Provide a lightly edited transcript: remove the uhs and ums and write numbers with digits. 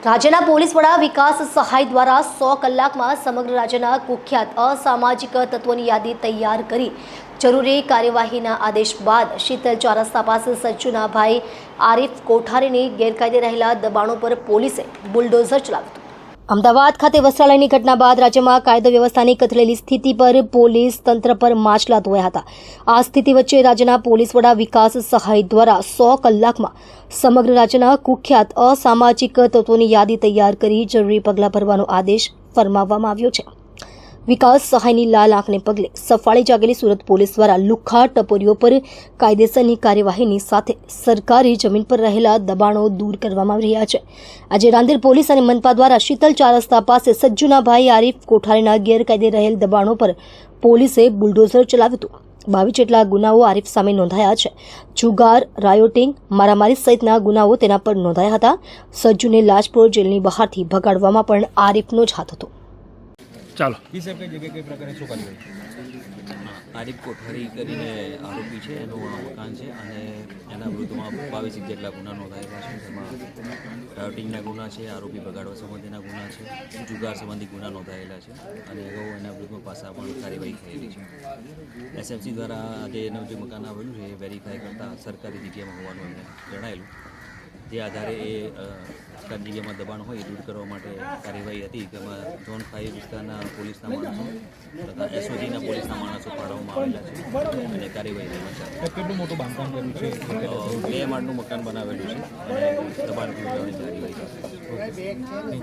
રાજ્યના પોલીસ વડા વિકાસ સહાય દ્વારા 100 કલાકમાં સમગ્ર રાજ્યના કુખ્યાત અસામાજિક તત્વોની યાદી તૈયાર કરી જરૂરી કાર્યવાહીના આદેશ બાદ શીતલ ચાર રસ્તા પાસે સજ્જુનાભાઈ આરીફ કોઠારીની ગેરકાયદે રહેલા દબાણો પર પોલીસે બુલડોઝર ચલાવ્યું. અમદાવાદ ખાતે વસ્ત્રાલયની ઘટના બાદ રાજ્યમાં કાયદો વ્યવસ્થાની કથળેલી સ્થિતિ પર પોલીસ તંત્ર પર માછલા ધોયા હતા. આ સ્થિતિ વચ્ચે રાજ્યના પોલીસ વડા વિકાસ સહાય દ્વારા 100 કલાકમાં સમગ્ર રાજ્યના કુખ્યાત અસામાજિક તત્વોની યાદી તૈયાર કરી જરૂરી પગલાં ભરવાનો આદેશ ફરમાવવામાં આવ્યો છે. વિકાસ સહાયની લાલ આંખને પગલે સફાળી જાગેલી સુરત પોલીસ દ્વારા લુખ્ખા ટપોરીઓ પર કાયદેસરની કાર્યવાહીની સાથે સરકારી જમીન પર રહેલા દબાણો દૂર કરવામાં આવી રહ્યા છે. આજે રાંદેર પોલીસ અને મનપા દ્વારા શીતલ ચાર રસ્તા પાસે સજ્જુનાભાઈ આરીફ કોઠારીના ગેરકાયદે રહેલ દબાણો પર પોલીસે બુલડોઝર ચલાવ્યું હતું. 22 જેટલા ગુનાઓ આરીફ સામે નોંધાયા છે. જુગાર, રાયોટિંગ, મારામારી સહિતના ગુનાઓ તેના પર નોંધાયા હતા. સજ્જુને લાજપોર જેલની બહારથી ભગાડવામાં પણ આરીફનો જ હાથ હતો. ચાલો આરીફ કોઠારી કરીને આરોપી છે, એનું મકાન છે અને એના વિરુદ્ધમાં 22 જેટલા ગુના નોંધાયેલા છે. તેમાં રાયોટિંગના ગુના છે, આરોપી બગાડવા સંબંધીના ગુના છે, જુગાર સંબંધી ગુના નોંધાયેલા છે અને અગાઉ એના વિરુદ્ધમાં પાછા પણ કાર્યવાહી થયેલી છે. એસએફસી દ્વારા આજે એનું જે મકાન આવેલું છે એ વેરીફાઈ કરતાં સરકારી જગ્યામાં હોવાનું એમને જણાયેલું. જે આધારે એ સરકારી જગ્યામાં દબાણ હોય એ દૂર કરવા માટે કાર્યવાહી હતી. તેમાં ઝોન 5 વિસ્તારના પોલીસના માણસો તથા એસઓજીના પોલીસના માણસો ફાળવવામાં આવેલા છે અને કાર્યવાહી તેમાં ચાલે. કેટલું મોટું બાંધકામ કર્યું છે? 2 માળનું મકાન બનાવેલું છે અને દબાણ દૂર કરવાની કાર્યવાહી ચાલે.